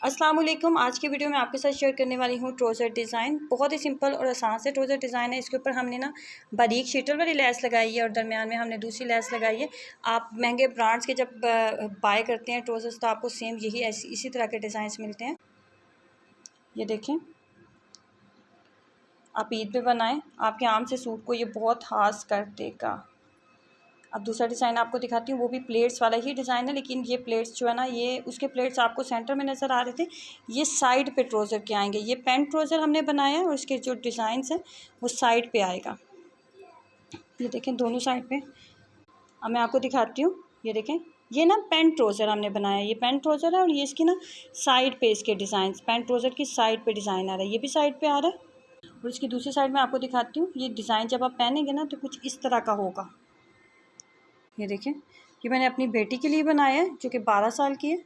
अस्सलाम वालेकुम। आज की वीडियो में आपके साथ शेयर करने वाली हूँ ट्रोज़र डिज़ाइन। बहुत ही सिंपल और आसान से ट्रोज़र डिज़ाइन है। इसके ऊपर हमने ना बारीक शीटल वाली लेस लगाई है और दरमियान में हमने दूसरी लेस लगाई है। आप महंगे ब्रांड्स के जब बाय करते हैं ट्रोज़र्स तो आपको सेम यही इसी तरह के डिज़ाइंस मिलते हैं। ये देखें, आप ईद पे बनाएं, आपके आम से सूट को ये बहुत खास कर देगा। अब दूसरा डिज़ाइन आपको दिखाती हूँ, वो भी प्लेट्स वाला ही डिज़ाइन है, लेकिन ये प्लेट्स जो है ना, ये उसके प्लेट्स आपको सेंटर में नज़र आ रहे थे, ये साइड पे ट्रोज़र के आएंगे। ये पेंट ट्रोज़र हमने बनाया है और इसके जो डिज़ाइंस हैं वो साइड पे आएगा। ये देखें दोनों साइड पे। अब मैं आपको दिखाती हूँ, ये देखें, ये ना पेंट ट्रोज़र हमने बनाया है। ये पेंट ट्रोज़र है और ये इसकी ना साइड पे इसके डिज़ाइन, पेंट ट्रोज़र की साइड पे डिज़ाइन आ रहा है, ये भी साइड पे आ रहा है। और इसकी दूसरी साइड में आपको दिखाती हूँ, ये डिज़ाइन जब आप पहनेंगे ना तो कुछ इस तरह का होगा। ये देखें, ये मैंने अपनी बेटी के लिए बनाया है जो कि 12 साल की है।